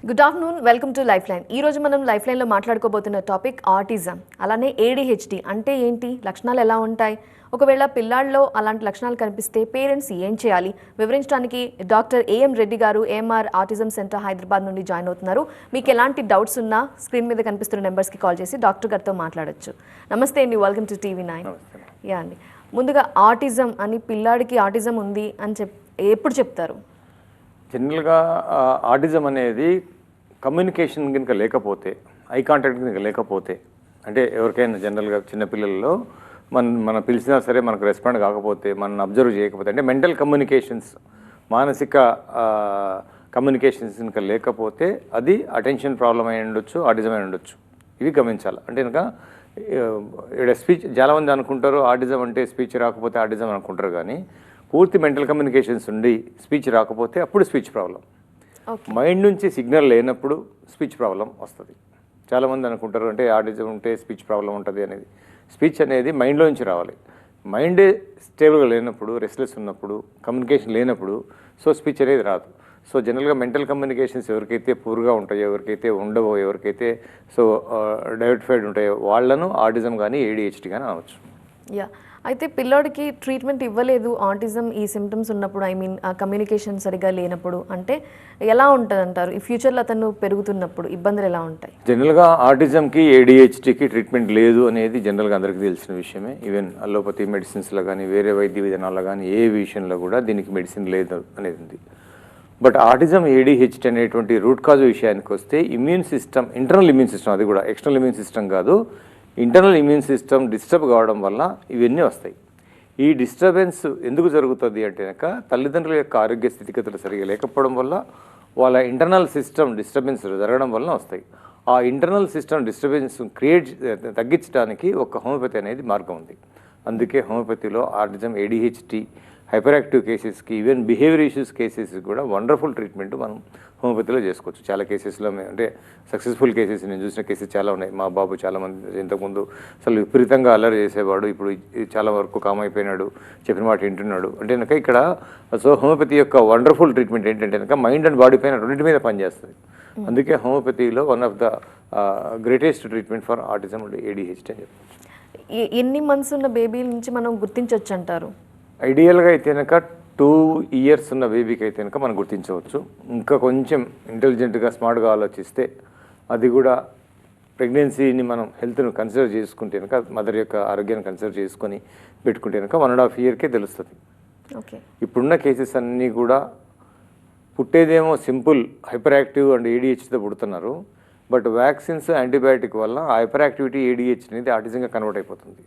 Good afternoon, welcome to life line. ఈ రోజు మనం లైఫ్ లైన్లో మాట్లాడుకోబోతున్న టాపిక్ ఆటిజం, అలానే ఏడిహెచ్డి అంటే ఏంటి, లక్షణాలు ఎలా ఉంటాయి, ఒకవేళ పిల్లాళ్ళలో అలాంటి లక్షణాలు కనిపిస్తే పేరెంట్స్ ఏం చేయాలి, వివరించడానికి డాక్టర్ ఏఎం రెడ్డి గారు ఏఎంఆర్ ఆటిజం సెంటర్ హైదరాబాద్ నుండి జాయిన్ అవుతున్నారు. మీకు ఎలాంటి డౌట్స్ ఉన్నా స్క్రీన్ మీద కనిపిస్తున్న నెంబర్స్కి కాల్ చేసి డాక్టర్ గారితో మాట్లాడొచ్చు. నమస్తే అండి, వెల్కమ్ టు TV9. యా అండి, ముందుగా ఆటిజం అని, పిల్లాడికి ఆటిజం ఉంది అని ఎప్పుడు చెప్తారు? జనరల్గా ఆటిజం అనేది కమ్యూనికేషన్ కనుక లేకపోతే, ఐ కాంటాక్ట్ కనుక లేకపోతే, అంటే ఎవరికైనా జనరల్గా చిన్నపిల్లల్లో మనం పిలిచినా సరే మనకు రెస్పాండ్ కాకపోతే, మనం అబ్జర్వ్ చేయకపోతే, అంటే మెంటల్ కమ్యూనికేషన్స్, మానసిక కమ్యూనికేషన్స్ కనుక లేకపోతే అది అటెన్షన్ ప్రాబ్లం అయి ఉండొచ్చు, ఆటిజం అయి ఉండొచ్చు. ఇవి గమనించాలి. అంటే కనుక ఇక్కడ స్పీచ్ చాలామంది అనుకుంటారు ఆటిజం అంటే స్పీచ్ రాకపోతే ఆటిజం అనుకుంటారు, కానీ పూర్తి మెంటల్ కమ్యూనికేషన్స్ ఉండి స్పీచ్ రాకపోతే అప్పుడు స్పీచ్ ప్రాబ్లం. మైండ్ నుంచి సిగ్నల్ లేనప్పుడు స్పీచ్ ప్రాబ్లం వస్తుంది. చాలామంది అనుకుంటారు అంటే ఆటిజం ఉంటే స్పీచ్ ప్రాబ్లం ఉంటుంది అనేది. స్పీచ్ అనేది మైండ్లో నుంచి రావాలి. మైండే స్టేబుల్గా లేనప్పుడు, రెస్ట్లెస్ ఉన్నప్పుడు, కమ్యూనికేషన్ లేనప్పుడు సో స్పీచ్ అనేది రాదు. సో జనరల్గా మెంటల్ కమ్యూనికేషన్స్ ఎవరికైతే పూర్గా ఉంటాయో, ఎవరికైతే ఉండవో, ఎవరికైతే సో డైవర్టిఫైడ్ ఉంటాయో వాళ్ళను ఆటిజం కానీ ADHD కానీ అనవచ్చు. యా, అయితే పిల్లోడికి ట్రీట్మెంట్ ఇవ్వలేదు ఆటిజం ఈ సిమ్టమ్స్ ఉన్నప్పుడు, కమ్యూనికేషన్ సరిగా లేనప్పుడు, అంటే ఎలా ఉంటుంది అంటారు? ఈ ఫ్యూచర్లో అతను పెరుగుతున్నప్పుడు ఇబ్బందులు ఎలా ఉంటాయి? జనరల్గా ఆటిజంకి ADHDకి ట్రీట్మెంట్ లేదు అనేది జనరల్గా అందరికీ తెలిసిన విషయమే. ఈవెన్ అలోపతి మెడిసిన్స్లో కానీ, వేరే వైద్య విధానాల్లో కానీ ఏ విషయంలో కూడా దీనికి మెడిసిన్ లేదు అనేది ఉంది. బట్ ఆటిజం ADHD అనేటువంటి రూట్ కాజ్ విషయానికి వస్తే immune system, internal immune system, అది కూడా ఎక్స్టర్నల్ ఇమ్యూన్ సిస్టమ్ కాదు, ఇంటర్నల్ ఇమ్యూన్ సిస్టమ్ డిస్టర్బ్ కావడం వల్ల ఇవన్నీ వస్తాయి. ఈ డిస్టర్బెన్స్ ఎందుకు జరుగుతుంది అంటే కనుక తల్లిదండ్రుల యొక్క ఆరోగ్య స్థితిగతులు సరిగా లేకపోవడం వల్ల, వాళ్ళ ఇంటర్నల్ సిస్టమ్ డిస్టర్బెన్స్ జరగడం వల్ల వస్తాయి. ఆ ఇంటర్నల్ సిస్టమ్ డిస్టర్బెన్స్ తగ్గించడానికి ఒక హోమియోపతి అనేది మార్గం ఉంది. అందుకే హోమియోపతిలో ఆటిజం, ADHD, హైపర్ యాక్టివ్ కేసెస్కి, ఈవెన్ బిహేవియర్ ఇష్యూస్ కేసెస్కి కూడా వండర్ఫుల్ ట్రీట్మెంట్ మనం హోమియోపతిలో చేసుకోవచ్చు. చాలా కేసెస్లో అంటే సక్సెస్ఫుల్ కేసెస్ నేను చూసిన కేసెస్ చాలా ఉన్నాయి. మా బాబు చాలామంది ఇంతకుముందు అసలు విపరీతంగా అల్లరి చేసేవాడు, ఇప్పుడు చాలా వరకు కామ్ అయిపోయినాడు, చెప్పిన మాట వింటున్నాడు. అంటే కనుక ఇక్కడ సో హోమియోపతి యొక్క వండర్ఫుల్ ట్రీట్మెంట్ ఏంటంటే కనుక మైండ్ అండ్ బాడీ పైన రెండింటి మీద పనిచేస్తుంది. అందుకే హోమియోపతిలో one of the greatest treatment for autism and ADHD అని చెప్పచ్చు. ఎన్ని మంత్స్ ఉన్న బేబీ నుంచి మనం గుర్తించవచ్చు అంటారు? ఐడియల్గా అయితే కనుక 2 years ఉన్న బేబీకి అయితే కనుక మనం గుర్తించవచ్చు. ఇంకా కొంచెం ఇంటెలిజెంట్గా, స్మార్ట్గా ఆలోచిస్తే, అది కూడా ప్రెగ్నెన్సీని మనం హెల్త్ను కన్సిడర్ చేసుకుంటే కనుక, మదర్ యొక్క ఆరోగ్యాన్ని కన్సిడర్ చేసుకొని పెట్టుకుంటే కనుక 1.5 yearకే తెలుస్తుంది. ఓకే, ఇప్పుడున్న కేసెస్ అన్నీ కూడా పుట్టేదేమో సింపుల్ హైపర్ యాక్టివ్ అండ్ ADHDతో పుడుతున్నారు. బట్ వ్యాక్సిన్స్, యాంటీబయాటిక్ వల్ల ఆ హైపర్ యాక్టివిటీ ADHD అనేది ఆటిజంగా కన్వర్ట్ అయిపోతుంది.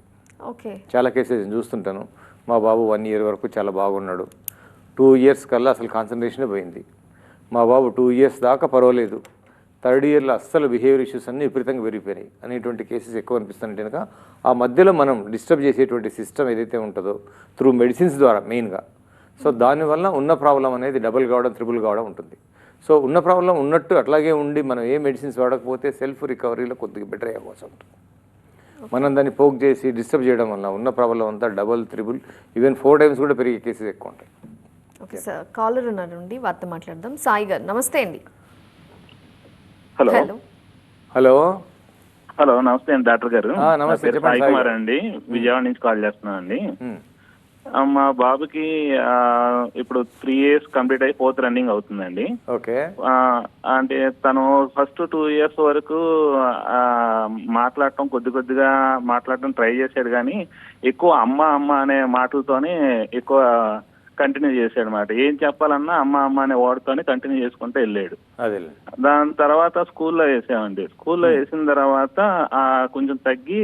ఓకే, చాలా కేసెస్ చూస్తుంటాను. మా బాబు 1 year వరకు చాలా బాగున్నాడు, 2 years కల్లా అసలు కాన్సన్ట్రేషనే పోయింది. మా బాబు 2 years దాకా పర్వాలేదు, 3rd yearలో అస్సలు బిహేవియర్ ఇష్యూస్ అన్నీ విపరీతంగా పెరిగిపోయినాయి అనేటువంటి కేసెస్ ఎక్కువ అనిపిస్తుంటే కనుక, ఆ మధ్యలో మనం డిస్టర్బ్ చేసేటువంటి సిస్టమ్ ఏదైతే ఉంటుందో త్రూ మెడిసిన్స్ ద్వారా మెయిన్గా, సో దానివల్ల ఉన్న ప్రాబ్లం అనేది డబుల్ కావడం, ట్రిపుల్ కావడం ఉంటుంది. సో ఉన్న ప్రాబ్లం ఉన్నట్టు అట్లాగే ఉండి మనం ఏ మెడిసిన్స్ వాడకపోతే సెల్ఫ్ రికవరీలో కొద్దిగా బెటర్ అయ్యే అవకాశం ఉంటుంది. మనం దాన్ని పోక్ చేసి డిస్టర్బ్ చేయడం వల్ల ఉన్న ప్రాబ్లం అంతా డబుల్, ట్రిపుల్, ఈవెన్ 4 times కూడా పెరిగే కేసెస్ ఎక్కువ ఉంటాయి. ఓకే సార్, కాలర్ ఉన్నారండి, వారితో మాట్లాడదాం. సాయి గారు, నమస్తే అండి. హలో హలో హలో నమస్తే అండి డాక్టర్ గారు. నమస్తే, సాయి కుమార్ అండి, విజయవాడ నుంచి కాల్ చేస్తున్నాను అండి. మా బాబుకి ఇప్పుడు 3 years కంప్లీట్ అయ్యి 4th రన్నింగ్ అవుతుందండి. ఓకే, అంటే తను ఫస్ట్ 2 years వరకు మాట్లాడటం, కొద్దిగా మాట్లాడటం ట్రై చేశాడు, కానీ ఎక్కువ అమ్మ అమ్మ అనే మాటలతోనే ఎక్కువ కంటిన్యూ చేశాడు అన్నమాట. ఏం చెప్పాలన్నా అమ్మ అమ్మ అనే వర్డ్తోనే కంటిన్యూ చేసుకుంటూ వెళ్ళాడు. దాని తర్వాత స్కూల్లో వేసామండి. స్కూల్లో వేసిన తర్వాత కొంచెం తగ్గి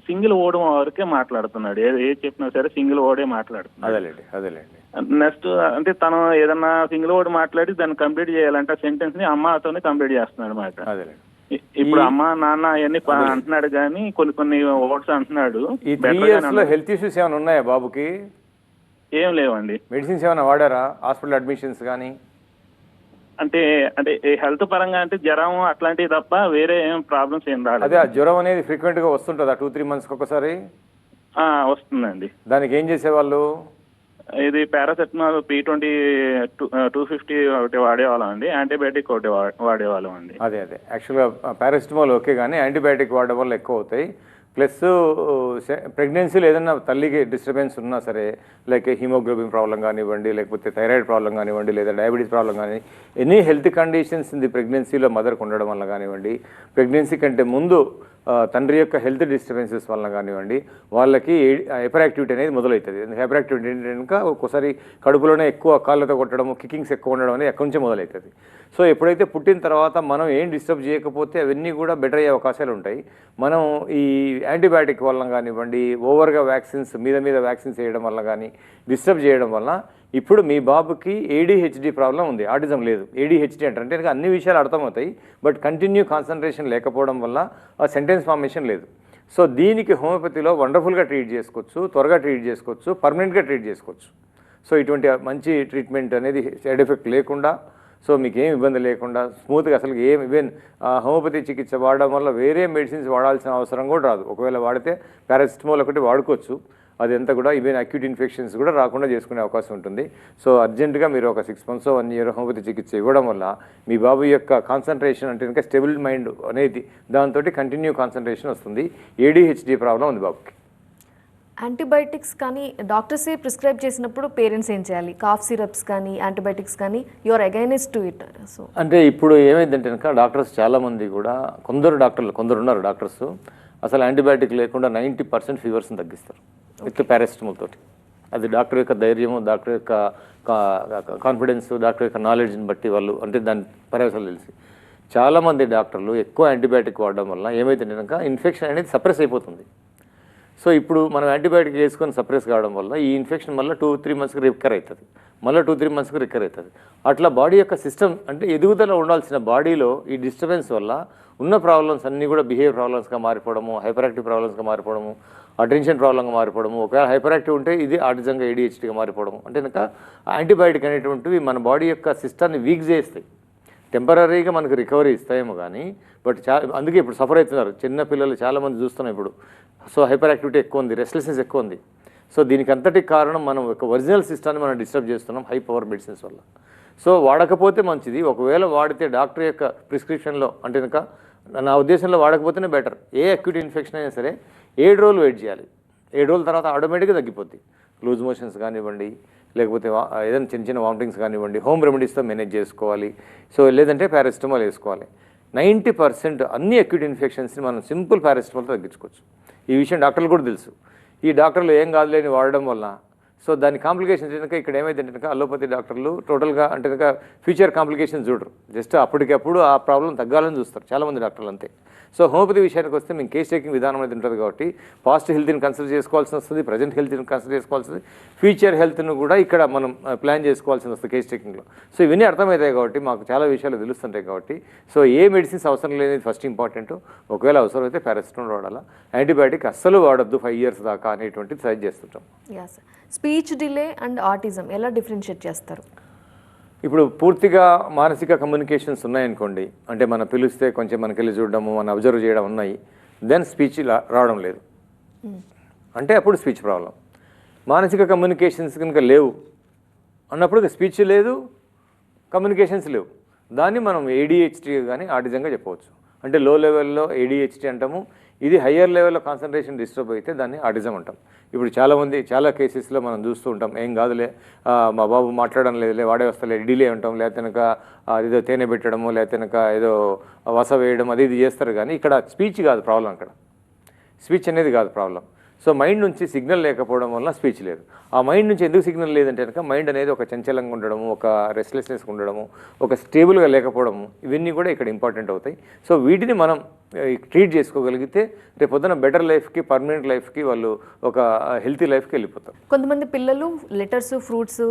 సింగిల్ ఓడి వరకే మాట్లాడుతున్నాడు. ఏ చెప్పినా సరే సింగిల్ ఓడే మాట్లాడుతున్నాడు. నెక్స్ట్ అంటే తను ఏదన్నా సింగిల్ ఓడి మాట్లాడి దాన్ని కంప్లీట్ చేయాలంటే సెంటెన్స్ ని అమ్మతోనే కంప్లీట్ చేస్తున్నాడు అన్నమాట. ఇప్పుడు అమ్మ నాన్న అవన్నీ అంటున్నాడు, కానీ కొన్ని వర్డ్స్ అంటున్నాడు. హెల్త్ ఇష్యూస్ ఏమైనా ఉన్నాయా బాబుకి? ఏం లేవండి. మెడిసిన్స్ ఏమైనా వాడారా? హాస్పిటల్ అడ్మిషన్స్ కానీ? అంటే హెల్త్ పరంగా అంటే జ్వరం అట్లాంటివి తప్ప వేరే ఏం ప్రాబ్లమ్స్ ఏం రాలేదు. అదే జ్వరం అనేది ఫ్రీక్వెంట్ గా వస్తుంటుందా 2-3 months ఒకసారి? వస్తుందండి. దానికి ఏం చేసేవాళ్ళు? ఇది పారాసెటమాల్ P20 250 ఒకటి వాడేవాళ్ళం అండి, యాంటీబయాటిక్ ఒకటి వాడేవాళ్ళం అండి. అదే యాక్చువల్గా పారాసిటమాల్ ఓకే, కానీ యాంటీబయాటిక్ వాడడం వల్ల ఎక్కువ అవుతాయి. ప్లస్ ప్రెగ్నెన్సీలో ఏదైనా తల్లికి డిస్టర్బెన్స్ ఉన్నా సరే, లైక్ హిమోగ్లోబిన్ ప్రాబ్లం కానివ్వండి, లేకపోతే థైరాయిడ్ ప్రాబ్లం కానివ్వండి, లేదా డయాబెటీస్ ప్రాబ్లం కానీ, ఎనీ హెల్త్ కండిషన్స్ ఇది ప్రెగ్నెన్సీలో మదర్కి ఉండడం వల్ల కానివ్వండి, ప్రెగ్నెన్సీ కంటే ముందు తండ్రి యొక్క హెల్త్ డిస్టర్బెన్సెస్ వల్ల కానివ్వండి, వాళ్ళకి హైపర్ యాక్టివిటీ అనేది మొదలవుతుంది. హైపర్ యాక్టివిటీ ఏంటంటే ఒక్కోసారి కడుపులోనే ఎక్కువ కాళ్ళతో కొట్టడము, కికింగ్స్ ఎక్కువ ఉండడం అనేది ఎక్కడి నుంచే మొదలవుతుంది. సో ఎప్పుడైతే పుట్టిన తర్వాత మనం ఏం డిస్టర్బ్ చేయకపోతే అవన్నీ కూడా బెటర్ అయ్యే అవకాశాలు ఉంటాయి. మనం ఈ యాంటీబయాటిక్ వల్ల కానివ్వండి, ఓవర్గా వ్యాక్సిన్స్ మీద వ్యాక్సిన్స్ వేయడం వల్ల కానీ, డిస్టర్బ్ చేయడం వల్ల ఇప్పుడు మీ బాబుకి ADHD ప్రాబ్లం ఉంది, ఆటిజం లేదు. ADHD అంటే అన్ని విషయాలు అర్థమవుతాయి, బట్ కంటిన్యూ కాన్సన్ట్రేషన్ లేకపోవడం వల్ల ఆ సెంటెన్స్ ఫార్మేషన్ లేదు. సో దీనికి హోమియోపతిలో వండర్ఫుల్గా ట్రీట్ చేసుకోవచ్చు, త్వరగా ట్రీట్ చేసుకోవచ్చు, పర్మనెంట్గా ట్రీట్ చేసుకోవచ్చు. సో ఇటువంటి మంచి ట్రీట్మెంట్ అనేది సైడ్ ఎఫెక్ట్ లేకుండా, సో మీకు ఏం ఇబ్బంది లేకుండా స్మూత్గా, అసలు ఈవెన్ హోమియోపతి చికిత్స వాడడం వల్ల వేరే మెడిసిన్స్ వాడాల్సిన అవసరం కూడా రాదు. ఒకవేళ వాడితే పారాసిటమాల్ ఒకటి వాడుకోవచ్చు, అదంతా కూడా ఈవెన్ అక్యూట్ ఇన్ఫెక్షన్స్ కూడా రాకుండా చేసుకునే అవకాశం ఉంటుంది. సో అర్జెంటుగా మీరు ఒక 6 months 1 year హోమియోపతి చికిత్స ఇవ్వడం వల్ల మీ బాబు యొక్క కాన్సన్ట్రేషన్ అంటే ఇంకా స్టేబుల్ మైండ్ అనేది, దాంతో కంటిన్యూ కాన్సన్ట్రేషన్ వస్తుంది. ADHD ప్రాబ్లం ఉంది బాబుకి. యాంటీబయాటిక్స్ కానీ డాక్టర్సే ప్రిస్క్రైబ్ చేసినప్పుడు పేరెంట్స్ ఏం చేయాలి? కాఫ్ సిరప్స్ కానీ యాంటీబయాటిక్స్ కానీ your against to it. So అంటే ఇప్పుడు ఏమైందంటే కనుక డాక్టర్స్ చాలామంది కూడా, కొందరు ఉన్నారు డాక్టర్స్ అసలు యాంటీబయాటిక్ లేకుండా 90% ఫీవర్స్ని తగ్గిస్తారు విత్ పారాసిటమాల్ తోటి. అది డాక్టర్ యొక్క ధైర్యము, డాక్టర్ యొక్క కాన్ఫిడెన్స్, డాక్టర్ యొక్క నాలెడ్జ్ని బట్టి వాళ్ళు అంటే దాని పర్యవసాలు తెలిసి చాలామంది డాక్టర్లు ఎక్కువ యాంటీబయాటిక్ వాడడం వల్ల ఏమైతే కనుక ఇన్ఫెక్షన్ అనేది సప్రెస్ అయిపోతుంది. సో ఇప్పుడు మనం యాంటీబయాటిక్ వేసుకొని సప్రెస్ కావడం వల్ల ఈ ఇన్ఫెక్షన్ మళ్ళీ 2-3 monthsకి రికవర్ అవుతుంది, మళ్ళీ 2-3 monthsకి రికవర్ అవుతుంది. అట్లా బాడీ యొక్క సిస్టమ్ అంటే ఎదుగుదల ఉండాల్సిన బాడీలో ఈ డిస్టర్బెన్స్ వల్ల ఉన్న ప్రాబ్లమ్స్ అన్నీ కూడా బిహేవియర్ ప్రాబ్లమ్స్గా మారిపోవడము, హైపర్ యాక్టివ్ ప్రాబ్లమ్స్గా మారిపోవడము, అటెన్షన్ ప్రాబ్లంగా మారిపోవడము, ఒకవేళ హైపర్ యాక్టివ్ ఉంటే ఇది ఆటిజంగా ADHDగా మారిపోవడము. అంటే కనుక యాంటీబయాటిక్ అనేటువంటివి మన బాడీ యొక్క సిస్టాన్ని వీక్ చేస్తాయి. టెంపరీగా మనకు రికవరీ ఇస్తాయేమో కానీ, బట్ అందుకే ఇప్పుడు సఫర్ అవుతున్నారు చిన్న పిల్లలు చాలామంది చూస్తున్నాం ఇప్పుడు. సో హైపర్ యాక్టివిటీ ఎక్కువ ఉంది, రెస్ట్లెస్నెస్ ఎక్కువ ఉంది. సో దీనికి అంతటి కారణం మనం ఒక ఒరిజినల్ సిస్టాన్ని మనం డిస్టర్బ్ చేస్తున్నాం హై పవర్ మెడిసిన్స్ వల్ల. సో వాడకపోతే మంచిది, ఒకవేళ వాడితే డాక్టర్ యొక్క ప్రిస్క్రిప్షన్లో అంటే కనుక నా ఉద్దేశంలో వాడకపోతేనే బెటర్. ఏ అక్యూట్ ఇన్ఫెక్షన్ అయినా సరే 7 రోజులు వెయిట్ చేయాలి. 7 రోజుల తర్వాత ఆటోమేటిక్గా తగ్గిపోద్ది. లూజ్ మోషన్స్ కానివ్వండి, లేకపోతే ఏదైనా చిన్న వామిటింగ్స్ కానివ్వండి, హోమ్ రెమెడీస్తో మేనేజ్ చేసుకోవాలి. సో లేదంటే పారాసిటమాల్ వేసుకోవాలి. 90% అన్ని అక్యూట్ ఇన్ఫెక్షన్స్ని మనం సింపుల్ పారాసిటమాల్తో తగ్గించుకోవచ్చు. ఈ విషయం డాక్టర్లు కూడా తెలుసు. ఈ డాక్టర్లు ఏం కాదులేని వాడడం వల్ల సో దాని కాంప్లికేషన్స్ కనుక ఇక్కడ ఏమైతే కనుక అలోపతి డాక్టర్లు టోటల్గా అంటే కనుక ఫ్యూచర్ కాంప్లికేషన్స్ చూడరు, జస్ట్ అప్పటికప్పుడు ఆ ప్రాబ్లం తగ్గాలని చూస్తారు చాలామంది డాక్టర్లు అంతే. సో హోమియోపతి విషయానికి వస్తే మేము కేస్ టేకింగ్ విధానం అనేది ఉంటుంది కాబట్టి పాస్ట్ హెల్త్ని కన్సిడర్ చేసుకోవాల్సి వస్తుంది, ప్రజెంట్ హెల్త్ని కన్సిడర్ చేసుకోవాల్సి వస్తుంది, ఫ్యూచర్ హెల్త్ను కూడా ఇక్కడ మనం ప్లాన్ చేసుకోవాల్సి వస్తుంది కేస్ టేకింగ్లో. సో ఇవన్నీ అర్థమవుతాయి కాబట్టి మాకు చాలా విషయాలు తెలుస్తుంటాయి కాబట్టి సో ఏ మెడిసిన్స్ అవసరం లేనిది ఫస్ట్ ఇంపార్టెంట్. ఒకవేళ అవసరం అయితే పారాసిటమాల్ వాడాలా, యాంటీబయాటిక్ అస్సలు వాడొద్దు 5 years దాకా అనేటువంటిది సజెస్ట్ చేస్తుంటాం. స్పీచ్ డిలే అండ్ ఆటిజం ఎలా డిఫరెన్షియేట్ చేస్తారు? ఇప్పుడు పూర్తిగా మానసిక కమ్యూనికేషన్స్ ఉన్నాయనుకోండి, అంటే మనం పిలిస్తే కొంచెం మనకి వెళ్ళి చూడడము, మనం అబ్జర్వ్ చేయడం ఉన్నాయి, దెన్ స్పీచ్ రావడం లేదు అంటే అప్పుడు స్పీచ్ ప్రాబ్లం. మానసిక కమ్యూనికేషన్స్ కనుక లేవు అన్నప్పుడు స్పీచ్ లేదు, కమ్యూనికేషన్స్ లేవు, దాన్ని మనం ADHD కానీ ఆటిజంగా చెప్పవచ్చు. అంటే లో లెవెల్లో ADHD అంటాము, ఇది హయ్యర్ లెవెల్లో కాన్సన్ట్రేషన్ డిస్టర్బ్ అయితే దాన్ని ఆటిజం అంటాం. ఇప్పుడు చాలా కేసెస్లో మనం చూస్తూ ఉంటాం, ఏం కాదులే మా బాబు మాట్లాడడం లేదులే, వాడే వస్తలే, డిలే ఉంటాం, లేకపోతే కనుక ఏదో తేనె పెట్టడము, లేకపోతే కనుక ఏదో వస వేయడం అది ఇది చేస్తారు. కానీ ఇక్కడ స్పీచ్ కాదు ప్రాబ్లం, అక్కడ స్పీచ్ అనేది కాదు ప్రాబ్లం. సో మైండ్ నుంచి సిగ్నల్ లేకపోవడం వల్ల స్పీచ్ లేదు. ఆ మైండ్ నుంచి ఎందుకు సిగ్నల్ లేదంటే కనుక మైండ్ అనేది ఒక చంచలంగా ఉండడము, ఒక రెస్ట్లెస్నెస్ ఉండడము, ఒక స్టేబుల్గా లేకపోవడము, ఇవన్నీ కూడా ఇక్కడ ఇంపార్టెంట్ అవుతాయి. సో వీటిని మనం ట్రీట్ చేసుకోగలిగితే రేపు పొద్దున బెటర్ లైఫ్కి, పర్మనెంట్ లైఫ్కి, వాళ్ళు ఒక హెల్తీ లైఫ్కి వెళ్ళిపోతారు. కొంతమంది పిల్లలు లెటర్స్, ఫ్రూట్స్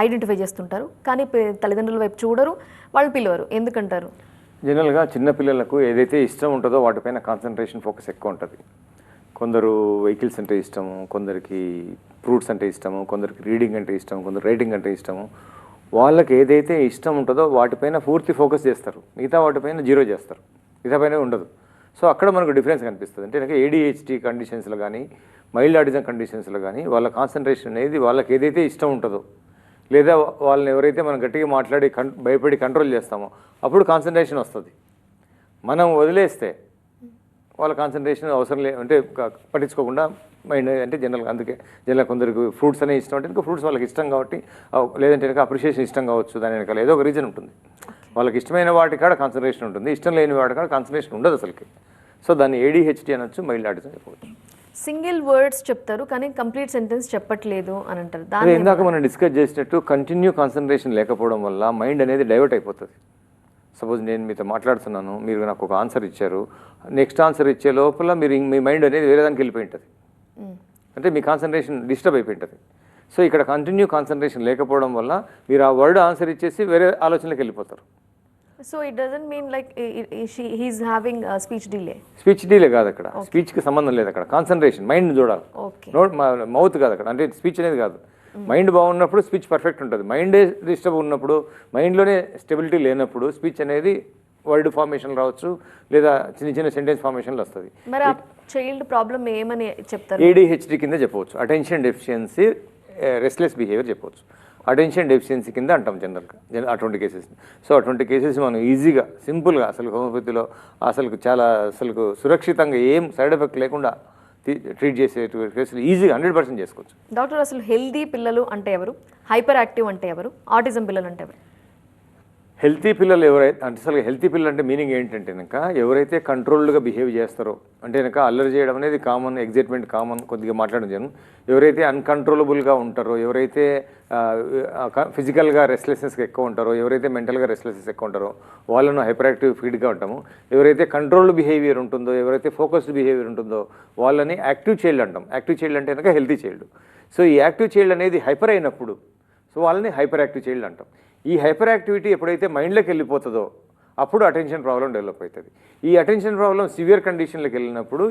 ఐడెంటిఫై చేస్తుంటారు, కానీ తల్లిదండ్రుల వైపు చూడరు, వాళ్ళు పిలవరు, ఎందుకంటారు? జనరల్గా చిన్న పిల్లలకు ఏదైతే ఇష్టం ఉంటుందో వాటిపైన కాన్సన్ట్రేషన్ ఫోకస్ ఎక్కువ ఉంటుంది. కొందరు వెహికల్స్ అంటే ఇష్టము, కొందరికి ఫ్రూట్స్ అంటే ఇష్టము, కొందరికి రీడింగ్ అంటే ఇష్టము, కొందరు రైటింగ్ అంటే ఇష్టము. వాళ్ళకి ఏదైతే ఇష్టం ఉంటుందో వాటిపైన పూర్తి ఫోకస్ చేస్తారు, మిగతా వాటిపైన 0 చేస్తారు, మిగతా పైన ఉండదు. సో అక్కడ మనకు డిఫరెన్స్ కనిపిస్తుంది. అంటే కనుక ADHD కండిషన్స్లో కానీ మైల్డ్ ఆటిజం కండిషన్స్లో కానీ వాళ్ళ కాన్సన్ట్రేషన్ అనేది వాళ్ళకి ఏదైతే ఇష్టం ఉంటుందో, లేదా వాళ్ళని ఎవరైతే మనం గట్టిగా మాట్లాడి భయపడి కంట్రోల్ చేస్తామో అప్పుడు కాన్సన్ట్రేషన్ వస్తుంది. మనం వదిలేస్తే వాళ్ళ కాన్సన్ట్రేషన్ అవసరం అంటే పట్టించుకోకుండా మైండ్ అంటే అందుకే కొందరికి ఫ్రూట్స్ అనే ఇష్టం అంటే ఫ్రూట్స్ వాళ్ళకి ఇష్టం కాబట్టి, లేదంటే కనుక అప్రిషియేషన్ ఇష్టం కావచ్చు, దాని వెనకాల ఏదో ఒక రీజన్ ఉంటుంది. వాళ్ళకి ఇష్టమైన వాటి కాడ కాన్సన్ట్రేషన్ ఉంటుంది, ఇష్టం లేని వాటి కాడ కాన్సన్ట్రేషన్ ఉండదు అసలుకి. సో దాన్ని ADHD అనొచ్చు, మైల్డ్ ఆటిజం చెప్పవచ్చు. సింగిల్ వర్డ్స్ చెప్తారు కానీ కంప్లీట్ సెంటెన్స్ చెప్పట్లేదు అని అంటారు. అదే ఇందాక మనం డిస్కస్ చేసినట్టు కంటిన్యూ కాన్సన్ట్రేషన్ లేకపోవడం వల్ల మైండ్ అనేది డైవర్ట్ అయిపోతుంది. సపోజ్ నేను మీతో మాట్లాడుతున్నాను, మీరు నాకు ఒక ఆన్సర్ ఇచ్చారు, నెక్స్ట్ ఆన్సర్ ఇచ్చే లోపల మీ మైండ్ అనేది వేరే దానికి వెళ్ళిపోయి ఉంటుంది, అంటే మీ కాన్సన్ట్రేషన్ డిస్టర్బ్ అయిపోయి ఉంటుంది. సో ఇక్కడ కంటిన్యూ కాన్సన్ట్రేషన్ లేకపోవడం వల్ల మీరు ఆ వర్డ్ ఆన్సర్ ఇచ్చేసి వేరే ఆలోచనలోకి వెళ్ళిపోతారు. So it doesn't mean like he's having speech delay. Speech delay కాదు అక్కడ, స్పీచ్కి సంబంధం లేదు అక్కడ. కాన్సన్ట్రేషన్ మైండ్ చూడాలి, మౌత్ కాదు అక్కడ. అంటే స్పీచ్ అనేది కాదు. మైండ్ బాగున్నప్పుడు స్పీచ్ పర్ఫెక్ట్ ఉంటుంది. మైండే డిస్టర్బ్ ఉన్నప్పుడు, మైండ్లోనే స్టెబిలిటీ లేనప్పుడు స్పీచ్ అనేది వర్డ్ ఫార్మేషన్ రావచ్చు, లేదా చిన్న చిన్న సెంటెన్స్ ఫార్మేషన్లు వస్తుంది. మరి ఆ చైల్డ్ ప్రాబ్లమ్ ఏమని చెప్తారు? ADHD కింద చెప్పవచ్చు. అటెన్షన్ డెఫిషియన్సీ, రెస్ట్లెస్ బిహేవియర్ చెప్పవచ్చు. అటెన్షన్ డెఫిషియన్సీ కింద అంటాం జనరల్గా అటువంటి కేసెస్. సో అటువంటి కేసెస్ మనం ఈజీగా సింపుల్గా అసలు హోమియోపతిలో అసలు సురక్షితంగా ఏం సైడ్ ఎఫెక్ట్ లేకుండా ట్రీట్ చేసే కేసులు ఈజీగా 100% చేసుకోవచ్చు. డాక్టర్, అసలు హెల్దీ పిల్లలు అంటే ఎవరు, హైపర్ యాక్టివ్ అంటే ఎవరు, ఆటిజం పిల్లలు అంటే ఎవరు? హెల్తీ పిల్లలు ఎవరైతే అంటే అసలు హెల్తీ పిల్లలు అంటే మీనింగ్ ఏంటంటే కనుక ఎవరైతే కంట్రోల్డ్గా బిహేవ్ చేస్తారో, అంటే కనుక అల్లరి చేయడం అనేది కామన్, ఎగ్జైట్మెంట్ కామన్, కొద్దిగా మాట్లాడడం జనం. ఎవరైతే అన్కంట్రోలబుల్గా ఉంటారో, ఎవరైతే ఫిజికల్గా రెస్ట్లెస్నెస్ ఎక్కువ ఉంటారో, ఎవరైతే మెంటల్గా రెస్ట్లెస్నెస్ ఎక్కువ ఉంటారో వాళ్ళను హైపర్ యాక్టివ్ ఫీడ్గా ఉంటాము. ఎవరైతే కంట్రోల్డ్ బిహేవియర్ ఉంటుందో, ఎవరైతే ఫోకస్డ్ బిహేవియర్ ఉంటుందో వాళ్ళని యాక్టివ్ చైల్డ్ అంటాం. యాక్టివ్ చైల్డ్ అంటే కనుక హెల్తీ చైల్డ్. సో ఈ యాక్టివ్ చైల్డ్ అనేది హైపర్ అయినప్పుడు సో వాళ్ళని హైపర్ యాక్టివ్ చైల్డ్ అంటాం. ఈ హైపర్ యాక్టివిటీ ఎప్పుడైతే మైండ్లోకి వెళ్ళిపోతుందో అప్పుడు అటెన్షన్ ప్రాబ్లం డెవలప్ అవుతుంది. ఈ అటెన్షన్ ప్రాబ్లం సివియర్ కండిషన్లోకి వెళ్ళినప్పుడు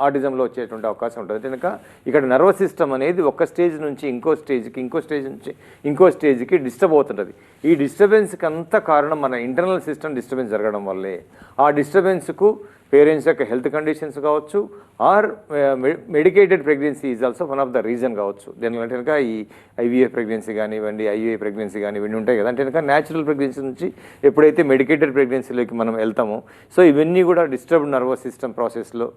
ఆటిజంలో వచ్చేటువంటి అవకాశం ఉంటుంది. కనుక ఇక్కడ నర్వస్ సిస్టమ్ అనేది ఒక స్టేజ్ నుంచి ఇంకో స్టేజ్కి, ఇంకో స్టేజ్ నుంచి ఇంకో స్టేజ్కి డిస్టర్బ్ అవుతుంటుంది. ఈ డిస్టర్బెన్స్కి అంతా కారణం మన ఇంటర్నల్ సిస్టమ్ డిస్టర్బెన్స్ జరగడం వల్లే. ఆ డిస్టర్బెన్స్కు పేరెంట్స్ యొక్క హెల్త్ కండిషన్స్ కావచ్చు, or medicated pregnancy is also one of the reason కావచ్చు. దీనికంటే కనుక ఈ IVF ప్రెగ్నెన్సీ కానివ్వండి, IUI ప్రెగ్నెన్సీ కానివ్వండి ఉంటాయి కదా. అంటే కనుక న్యాచురల్ ప్రెగ్నెన్సీ నుంచి ఎప్పుడైతే మెడికేటెడ్ ప్రెగ్నెన్సీలోకి మనం వెళ్తామో సో ఇవన్నీ కూడా డిస్టర్బ్డ్ నర్వస్ సిస్టమ్ ప్రాసెస్లో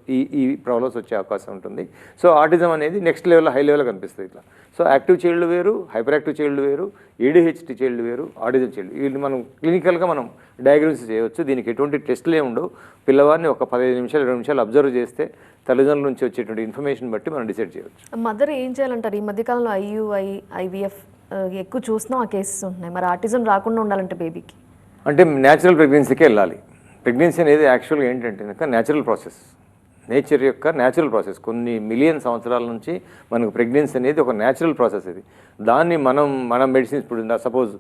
ఈ ప్రాబ్లమ్స్ వచ్చే అవకాశం ఉంటుంది. సో ఆటిజం అనేది నెక్స్ట్ లెవెల్లో, హై లెవెల్లో కనిపిస్తుంది ఇట్లా. సో యాక్టివ్ చైల్డ్ వేరు, హైపర్ యాక్టివ్ చైల్డ్ వేరు, ADHD చైల్డ్ వేరు, ఆటిజం చైల్డ్. వీళ్ళు మనం క్లినికల్గా మనం డయాగ్నోసిస్ చేయవచ్చు. దీనికి ఎటువంటి టెస్టులు ఏమి ఉండవు. పిల్లవాడిని ఒక 15 నిమిషాలు 20 నిమిషాలు అబ్జర్వ్ చేస్తే తల్లిదండ్రుల నుంచి వచ్చేటువంటి ఇన్ఫర్మేషన్ బట్టి మనం డిసైడ్ చేయవచ్చు. మదర్ ఏం చేయాలంటారు? ఈ మధ్యకాలంలో IUI, IVF ఎక్కువ చూస్తున్నాం, ఆ కేసెస్ ఉంటున్నాయి. మరి ఆటిజం రాకుండా ఉండాలంటే బేబీకి అంటే న్యాచురల్ ప్రెగ్నెన్సీకే వెళ్ళాలి. ప్రెగ్నెన్సీ అనేది యాక్చువల్గా ఏంటంటే కనుక న్యాచురల్ ప్రాసెస్, నేచర్ యొక్క న్యాచురల్ ప్రాసెస్. కొన్ని మిలియన్ సంవత్సరాల నుంచి మనకు ప్రెగ్నెన్సీ అనేది ఒక న్యాచురల్ ప్రాసెస్. ఇది దాన్ని మనం మెడిసిన్స్ ఇప్పుడు సపోజ్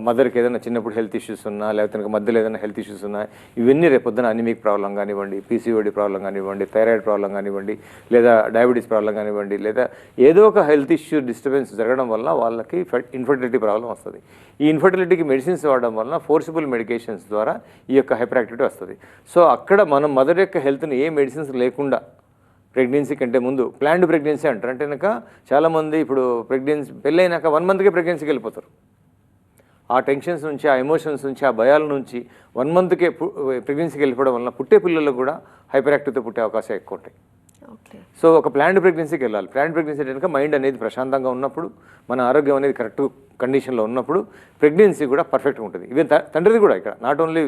మదర్కి ఏదైనా చిన్నప్పుడు హెల్త్ ఇష్యూస్ ఉన్నా, లేకపోతే మధ్యలో ఏదైనా హెల్త్ ఇష్యూస్ ఉన్నా, ఇవన్నీ రేపొద్దున అనిమిక్ ప్రాబ్లం కానివ్వండి, PCOD ప్రాబ్లం కానివ్వండి, థైరాయిడ్ ప్రాబ్లం కానివ్వండి, లేదా డయాబెటీస్ ప్రాబ్లం కానివ్వండి, లేదా ఏదో ఒక హెల్త్ ఇష్యూ డిస్టర్బెన్స్ జరగడం వల్ల వాళ్ళకి ఇన్ఫర్టిలిటీ ప్రాబ్లం వస్తుంది. ఈ ఇన్ఫర్టిలిటీకి మెడిసిన్స్ వాడడం వల్ల ఫోర్సిబుల్ మెడికేషన్స్ ద్వారా ఈ యొక్క హైపర్ యాక్టివిటీ వస్తుంది. సో అక్కడ మనం మదర్ యొక్క హెల్త్ని ఏ మెడిసిన్స్ లేకుండా ప్రెగ్నెన్సీ కంటే ముందు ప్లాన్డ్ ప్రెగ్నెన్సీ అంటారు. అంటే కనుక చాలామంది ఇప్పుడు పెళ్ళైనాక 1 మంత్కే ప్రెగ్నెన్సీకి వెళ్ళిపోతారు. ఆ టెన్షన్స్ నుంచి, ఆ ఎమోషన్స్ నుంచి, ఆ భయాల నుంచి 1 మంత్కే ప్రెగ్నెన్సీకి వెళ్ళిపోవడం వల్ల పుట్టే పిల్లలు కూడా హైపర్ యాక్టివ్తో పుట్టే అవకాశాలు ఎక్కువ ఉంటాయి. సో ఒక ప్లాన్డ్ ప్రెగ్నెన్సీకి వెళ్ళాలి. ప్లాన్డ్ ప్రెగ్నెన్సీ కనుక మైండ్ అనేది ప్రశాంతంగా ఉన్నప్పుడు, మన ఆరోగ్యం అనేది కరెక్ట్ కండిషన్లో ఉన్నప్పుడు ప్రెగ్నెన్సీ కూడా పర్ఫెక్ట్గా ఉంటుంది. ఈవెన్ తండ్రిది కూడా, ఇక్కడ నాట్ ఓన్లీ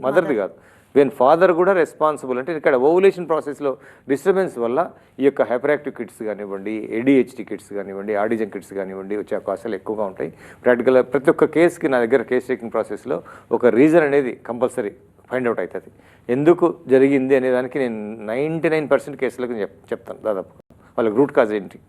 మదర్ది కాదు, ఈవెన్ ఫాదర్ కూడా రెస్పాన్సిబుల్. అంటే ఇక్కడ ఓవులేషన్ ప్రాసెస్లో డిస్టర్బెన్స్ వల్ల ఈ యొక్క హైపర్ యాక్టివ్ కిడ్స్ కానివ్వండి, ADHD కిడ్స్ కానివ్వండి, ఆటిజం కిడ్స్ కానివ్వండి వచ్చే అవకాశాలు ఎక్కువగా ఉంటాయి. ప్రాక్టికల్గా ప్రతి ఒక్క కేసుకి నా దగ్గర కేస్ టేకింగ్ ప్రాసెస్లో ఒక రీజన్ అనేది కంపల్సరీ ఫైండ్ అవుట్ అవుతుంది. ఎందుకు జరిగింది అనే దానికి నేను 99% కేసులకు చెప్తాను. దాదాపు వాళ్ళకి రూట్ కాజ్ ఏంటి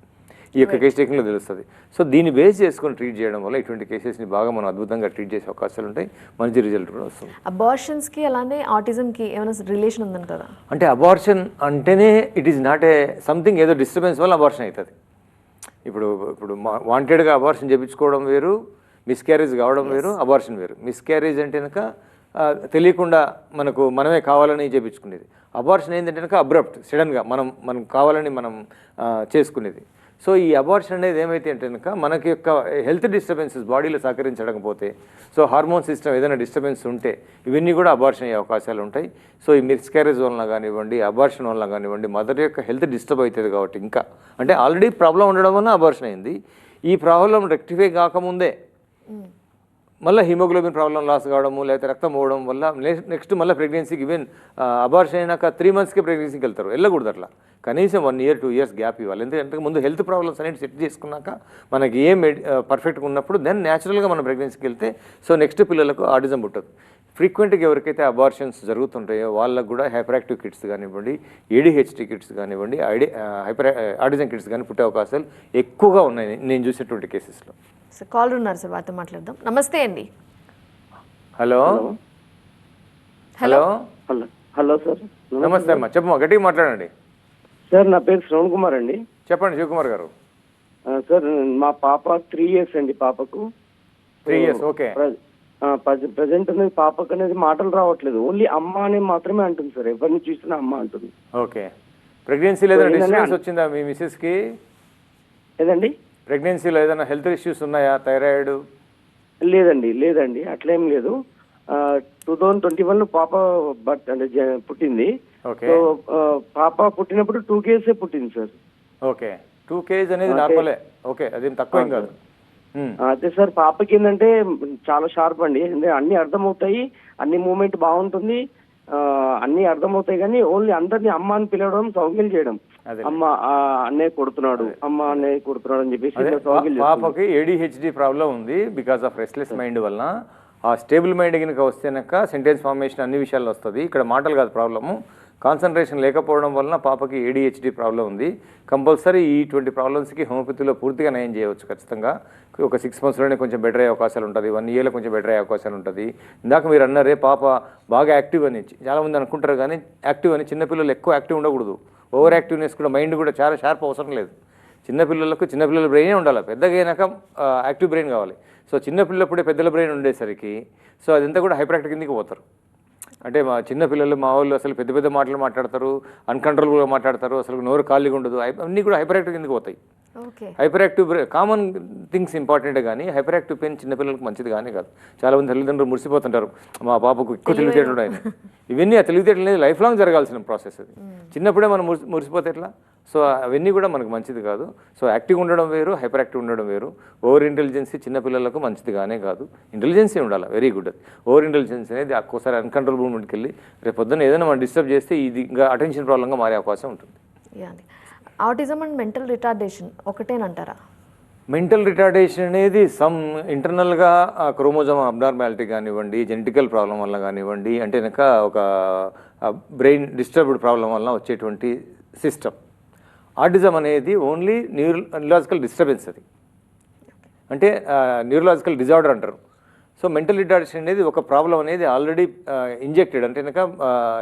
ఈ యొక్క కేస్ టేకింగ్లో తెలుస్తుంది. సో దీన్ని బేస్ చేసుకొని ట్రీట్ చేయడం వల్ల ఇటువంటి కేసెస్ని బాగా మనం అద్భుతంగా ట్రీట్ చేసే అవకాశాలు ఉంటాయి. మంచి రిజల్ట్ కూడా వస్తుంది. అబార్షన్స్కి అలానే ఆటిజంకి ఏమైనా రిలేషన్ ఉందంటారా? అంటే అబార్షన్ అంటేనే it is not A something, ఏదో డిస్టర్బెన్స్ వల్ల అబార్షన్ అవుతుంది. ఇప్పుడు వాంటెడ్గా అబార్షన్ చేయించుకోవడం వేరు, మిస్క్యారేజ్ కావడం వేరు, అబార్షన్ వేరు. మిస్క్యారేజ్ అంటే కనుక తెలియకుండా మనమే కావాలని చేయించుకునేది. అబార్షన్ ఏంటంటే కనుక అబ్రప్ట్, సడన్గా మనం కావాలని చేసుకునేది. సో ఈ అబార్షన్ అనేది ఏమైతే అంటే కనుక మనకి యొక్క హెల్త్ డిస్టర్బెన్సెస్ బాడీలో సహకరించకపోతే, సో హార్మోన్ సిస్టమ్ ఏదైనా డిస్టర్బెన్స్ ఉంటే ఇవన్నీ కూడా అబార్షన్ అయ్యే అవకాశాలు ఉంటాయి. సో ఈ మిస్క్యారేజ్ వలన కానివ్వండి, అబార్షన్ వలన కానివ్వండి, మదర్ యొక్క హెల్త్ డిస్టర్బ్ అవుతుంది. కాబట్టి ఇంకా అంటే ఆల్రెడీ ప్రాబ్లం ఉండడం వలన అబార్షన్ అయింది. ఈ ప్రాబ్లం రెక్టిఫై కాకముందే మళ్ళీ హిమోగ్లోబిన్ ప్రాబ్లం లాస్ కావడము, లేకపోతే రక్తం పోవడం వల్ల నెక్స్ట్ మళ్ళీ ప్రెగ్నెన్సీకి ఈవెన్ అబార్షన్ అయినాక 3 monthsకే ప్రెగ్నెన్సీకి వెళ్తారు. వెళ్ళకూడదు అట్లా. కనీసం 1 year 2 years గ్యాప్ ఇవ్వాలి. ఎందుకంటే ముందు హెల్త్ ప్రాబ్లమ్స్ అనేది సెట్ చేసుకున్నాక మనకి ఏం పర్ఫెక్ట్గా ఉన్నప్పుడు దెన్ న్యాచురల్గా మనం ప్రెగ్నెన్సీకి వెళ్తే సో నెక్స్ట్ పిల్లలకు ఆటిజం పుట్టదు. ఫ్రీక్వెంట్గా ఎవరికైతే అబార్షన్స్ జరుగుతుంటాయో వాళ్ళకు కూడా హైపర్ యాక్టివ్ కిడ్స్ కానివ్వండి, ఏడిహెచ్డి కిడ్స్ కానివ్వండి, ఆటిజం కిడ్స్ కానీ పుట్టే అవకాశాలు ఎక్కువగా ఉన్నాయి నేను చూసేటువంటి కేసెస్లో. సార్ కాలర్ ఉన్నారు సార్, వారితో మాట్లాడదాం. నమస్తే అండి. Hello hello hello hello sir, నమస్తే అమ్మా, చెప్పమ్మా, గట్టిగా మాట్లాడండి. సార్ నా పేరు శ్రవణ్ కుమార్ అండి. చెప్పండి శివకుమార్ గారు. సార్ మా పాప 3 years అండి. పాపకు 3 years. ఓకే. ప్రజెంట్ అనేది పాపకు అనేది మాటలు రావట్లేదు, ఓన్లీ అమ్మ అని మాత్రమే అంటుంది సార్. ఎవరిని చూసినా అమ్మ అంటుంది. ఓకే. ప్రెగ్నెన్సీలో ఏదైనా డిస్టర్బెన్స్ వచ్చిందా మీ మిసెస్కి? ఏదండి? ప్రెగ్నెన్సీలో ఏదైనా హెల్త్ ఇష్యూస్ ఉన్నాయా? థైరాయిడ్? లేదండి అట్లేం లేదు. 2021లో పాప పుట్టింది. ఓకే. సో పాప పుట్టినప్పుడు 2 kgs పుట్టింది సార్. ఓకే. 2 kgs అనేది నార్మలే. ఓకే, అదేం తక్కువేం కాదు. అదే సార్, పాపకి ఏంటంటే చాలా షార్ప్ అండి. అన్ని అర్థమవుతాయి, అన్ని మూమెంట్ బాగుంటుంది, అన్ని అర్థమవుతాయి. కానీ ఓన్లీ అందరినీ అమ్మ అని పిలవడం, సౌగ్యం చేయడం, అమ్మ అన్నయ్య కొడుతున్నాడు, అమ్మ అన్నయ్య కొడుతున్నాడు అని చెప్పేసి. పాపకి ఏడిహెచ్డి ప్రాబ్లం ఉంది బికాస్ ఆఫ్ రెస్ట్లెస్ మైండ్ వలన. ఆ స్టేబుల్ మైండ్ కనుక వస్తేనక సెంటెన్స్ ఫార్మేషన్ అన్ని విషయాల్లో వస్తుంది. ఇక్కడ మాటలు కాదు ప్రాబ్లము, కాన్సన్ట్రేషన్ లేకపోవడం వలన పాపకి ఏడిహెచ్డి ప్రాబ్లం ఉంది. కంపల్సరీ ఇటువంటి ప్రాబ్లమ్స్కి హోమియోపతిలో పూర్తిగా నయం చేయవచ్చు ఖచ్చితంగా. ఒక 6 monthsలోనే కొంచెం బెటర్ అయ్యే అవకాశాలు ఉంటుంది, 1 yearలో కొంచెం బెటర్ అయ్యే అవకాశాలు ఉంటుంది. ఇందాక మీరు అన్నారే పాప బాగా యాక్టివ్ అని, చాలామంది అనుకుంటారు కానీ యాక్టివ్ అని, చిన్నపిల్లలు ఎక్కువ యాక్టివ్ ఉండకూడదు. ఓవర్ యాక్టివ్నెస్ కూడా, మైండ్ కూడా చాలా షార్ప్ అవసరం లేదు. చిన్నపిల్లల బ్రెయినే ఉండాలి, పెద్దగా అయినాక యాక్టివ్ బ్రెయిన్ కావాలి. సో చిన్నపిల్లప్పుడే పెద్దల బ్రెయిన్ ఉండేసరికి సో అదంతా కూడా హైపర్ యాక్టివ్ కిందకి పోతారు. అంటే మా చిన్నపిల్లలు మా వాళ్ళు అసలు పెద్ద పెద్ద మాటలు మాట్లాడతారు, అన్కంట్రోల్గా మాట్లాడతారు, అసలు నోరు ఖాళీగా ఉండదు, అన్నీ కూడా హైపర్ యాక్టివ్ కిందకి పోతాయి. హైపర్ యాక్టివ్ కామన్ థింగ్స్ ఇంపార్టెంటే కానీ హైపర్ యాక్టివ్ పెయిన్ చిన్నపిల్లలకు మంచిది కానీ కాదు. చాలామంది తల్లిదండ్రులు మురిసిపోతుంటారు, మా పాపకు ఎక్కువ తెలివితేటలు ఆయన. ఇవన్నీ ఆ తెలివితేటలు అనేది లైఫ్ లాంగ్ జరగాల్సిన ప్రాసెస్. అది చిన్నప్పుడే మనం మురిసిపోతే ఎట్లా? సో అవన్నీ కూడా మనకు మంచిది కాదు. సో యాక్టివ్ ఉండడం వేరు, హైపర్ యాక్టివ్ ఉండడం వేరు. ఓవర్ ఇంటెలిజెన్సీ చిన్నపిల్లలకు మంచిది కానే కాదు. ఇంటెలిజెన్సీ ఉండాలి, వెరీ గుడ్. అది ఓవర్ ఇంటెలిజెన్స్ అనేది ఒక్కోసారి అన్కంట్రోల్ మూమెంట్కి వెళ్ళి రేపు పొద్దున్న ఏదైనా మనం డిస్టర్బ్ చేస్తే ఇది ఇంకా అటెన్షన్ ప్రాబ్లంగా మారే అవకాశం ఉంటుంది. ఆటిజం అండ్ మెంటల్ రిటార్డేషన్ ఒకటేనంటారా? మెంటల్ రిటార్డేషన్ అనేది సమ్ ఇంటర్నల్గా క్రోమోజోమ్ అబ్నార్మాలిటీ కానివ్వండి, జెనెటికల్ ప్రాబ్లం వల్ల కానివ్వండి, అంటే కనుక ఒక బ్రెయిన్ డిస్టర్బ్డ్ ప్రాబ్లం వల్ల వచ్చేటువంటి సిస్టమ్. ఆటిజం అనేది ఓన్లీ న్యూరలాజికల్ డిస్టర్బెన్స్, అది అంటే న్యూరలాజికల్ డిజార్డర్ అంటారు. సో మెంటల్ రిటార్డేషన్ అనేది ఒక ప్రాబ్లం అనేది ఆల్రెడీ ఇంజెక్టెడ్, అంటే కనుక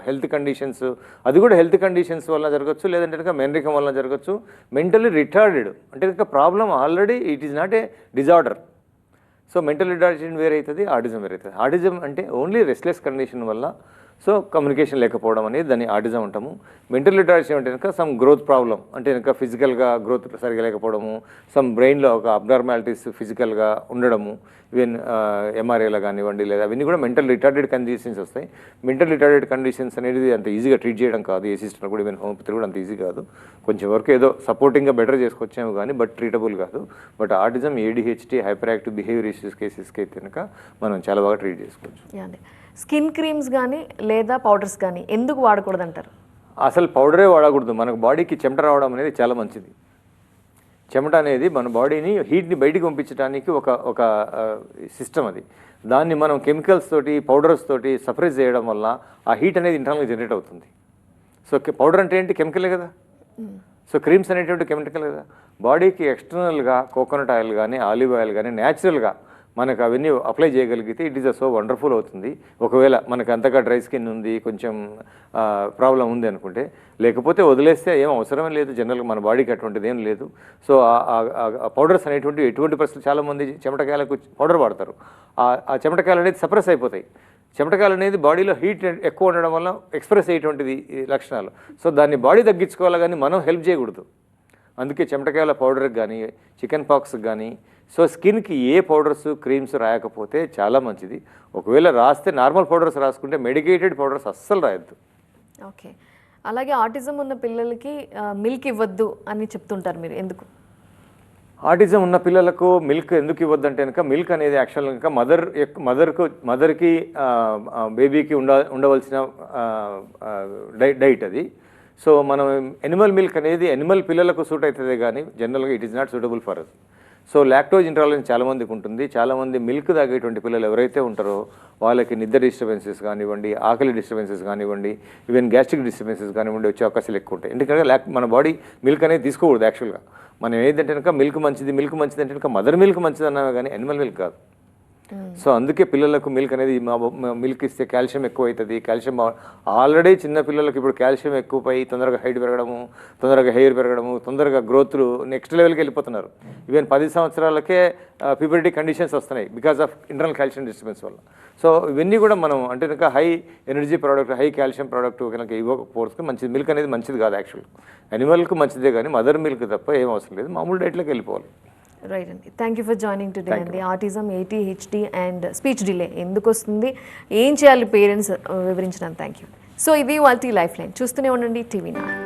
హెల్త్ కండిషన్స్, అది కూడా హెల్త్ కండిషన్స్ వల్ల జరగచ్చు, లేదంటే కనుక మెమరికం వల్ల జరగచ్చు. మెంటల్లీ రిటార్డెడ్ అంటే కనుక problem already, it is not a disorder. So mental retardation వేరైతుంది, ఆటిజం వేరైతుంది. ఆటిజం అంటే ఓన్లీ రెస్ట్లెస్ కండిషన్ వల్ల సో కమ్యూనికేషన్ లేకపోవడం అనేది దాన్ని ఆటిజం అంటాము. మెంటల్ రిటార్డేషన్ అంటే కనుక సమ్ గ్రోత్ ప్రాబ్లం, అంటే కనుక ఫిజికల్గా గ్రోత్ సరిగా లేకపోవడము, సమ్ బ్రెయిన్లో ఒక అబ్నార్మాలిటీస్ ఫిజికల్గా ఉండడము, ఈవెన్ ఎంఆర్ఐలో కానివ్వండి, లేదా అవన్నీ కూడా మెంటల్ రిటార్డెడ్ కండిషన్స్ వస్తాయి. మెంటల్ రిటార్డెడ్ కండిషన్స్ అనేది అంత ఈజీగా ట్రీట్ చేయడం కాదు, ఏ సిస్టమ్ కూడా, ఈవెన్ హోమియోపతి కూడా అంత ఈజీ కాదు. కొంచెం వరకు ఏదో సపోర్టింగ్గా బెటర్ చేసుకొచ్చాము కానీ బట్ ట్రీటబుల్ కాదు. But autism, ADHD, hyper active behaviour issues కేసెస్కి అయితే కనుక మనం చాలా బాగా ట్రీట్ చేసుకోవచ్చు. స్కిన్ క్రీమ్స్ కానీ లేదా పౌడర్స్ కానీ ఎందుకు వాడకూడదు అంటారు? అసలు పౌడరే వాడకూడదు. మనకు బాడీకి చెమట రావడం అనేది చాలా మంచిది. చెమట అనేది మన బాడీని హీట్ని బయటికి పంపించడానికి ఒక సిస్టమ్ అది. దాన్ని మనం కెమికల్స్ తోటి, పౌడర్స్ తోటి సపరేట్ చేయడం వల్ల ఆ హీట్ అనేది ఇంటర్నల్గా జనరేట్ అవుతుంది. సో పౌడర్ అంటే ఏంటి? కెమికలే కదా. సో క్రీమ్స్ అనేటువంటి కెమికల్ కదా. బాడీకి ఎక్స్టర్నల్గా కోకోనట్ ఆయిల్ కానీ, ఆలివ్ ఆయిల్ కానీ న్యాచురల్గా మనకు అవన్నీ అప్లై చేయగలిగితే ఇట్ ఈస్ సో వండర్ఫుల్ అవుతుంది. ఒకవేళ మనకు అంతగా డ్రై స్కిన్ ఉంది, కొంచెం ప్రాబ్లం ఉంది అనుకుంటే, లేకపోతే వదిలేస్తే ఏం అవసరమే లేదు. జనరల్గా మన బాడీకి అటువంటిది ఏం లేదు. సో ఆ పౌడర్స్ అనేటువంటి ఎటువంటి పరిస్థితులు చాలామంది చెమటకాయలకు పౌడర్ వాడతారు. ఆ చెమటకాయలు అనేది సప్రెస్ అయిపోతాయి. చెమటకాయలు అనేది బాడీలో హీట్ ఎక్కువ ఉండడం వల్ల ఎక్స్ప్రెస్ అయ్యేటువంటిది ఈ లక్షణాలు. సో దాన్ని బాడీ తగ్గించుకోవాలి కానీ మనం హెల్ప్ చేయకూడదు. అందుకే చెమటకాయల పౌడర్కి కానీ చికెన్ పాక్స్కి కానీ సో స్కిన్కి ఏ పౌడర్స్ క్రీమ్స్ రాయకపోతే చాలా మంచిది. ఒకవేళ రాస్తే నార్మల్ పౌడర్స్ రాసుకుంటే మెడికేటెడ్ పౌడర్స్ అస్సలు రాయొద్దు. ఓకే, అలాగే ఆటిజం ఉన్న పిల్లలకి మిల్క్ ఇవ్వద్దు అని చెప్తుంటారు మీరు, ఎందుకు? ఆటిజం ఉన్న పిల్లలకు మిల్క్ ఎందుకు ఇవ్వద్దు అంటే కనుక మిల్క్ అనేది యాక్చువల్గా ఇంకా మదర్కి బేబీకి ఉండవలసిన డైట్ అది. సో మనం ఎనిమల్ మిల్క్ అనేది ఎనిమల్ పిల్లలకు సూట్ అవుతుంది కానీ జనరల్గా it is not suitable for us. So lactose intolerance చాలామందికి ఉంటుంది. చాలామంది మిల్క్ తాగేటువంటి పిల్లలు ఎవరైతే ఉంటారో వాళ్ళకి నిద్ర డిస్టర్బెన్సెస్ కానివ్వండి, ఆకలి డిస్టర్బెన్సెస్ కానివ్వండి, ఈవెన్ గ్యాస్ట్రిక్ డిస్టర్బెన్సెస్ కానివ్వండి వచ్చే అవకాశాలు ఎక్కువ ఉంటాయి. ఎందుకంటే మన బాడీ మిల్క్ అనేది తీసుకోకూడదు యాక్చువల్గా. మనం ఏదంటే కనుక మిల్క్ మంచిది అంటే కనుక మదర్ మిల్క్ మంచిది అన్నామే కానీ యానిమల్ మిల్క్ కాదు. సో అందుకే పిల్లలకు మిల్క్ అనేది మిల్క్ ఇస్తే కాల్షియం ఎక్కువ అవుతుంది. కాల్షియం ఆల్రెడీ చిన్న పిల్లలకు ఇప్పుడు కాల్షియం ఎక్కువై తొందరగా హైట్ పెరగడము, తొందరగా హెయిర్ పెరగడము, తొందరగా గ్రోత్లు నెక్స్ట్ లెవెల్కి వెళ్ళిపోతున్నారు. ఈవెన్ 10 సంవత్సరాలకే ప్యూబర్టీ కండిషన్స్ వస్తున్నాయి because of internal calcium disturbance వల్ల. సో ఇవన్నీ కూడా మనం అంటే కనుక high energy product, high calcium product కనుక ఇవ్వకపోతే మంచిది. మిల్క్ అనేది మంచిది కాదు యాక్చువల్గా. యానిమల్కి మంచిదే కానీ మదర్ మిల్క్ తప్ప ఏం అవసరం లేదు. మామూలు డైట్లోకి వెళ్ళిపోవాలి. రైట్ అండి, thank you for joining today అండి. Autism, ADHD and speech delay ఎందుకు వస్తుంది, ఏం చేయాలి పేరెంట్స్ వివరించినందుకు థ్యాంక్ యూ. సో ఇది వాళ్ళ లైఫ్ లైన్. చూస్తూనే ఉండండి TV9.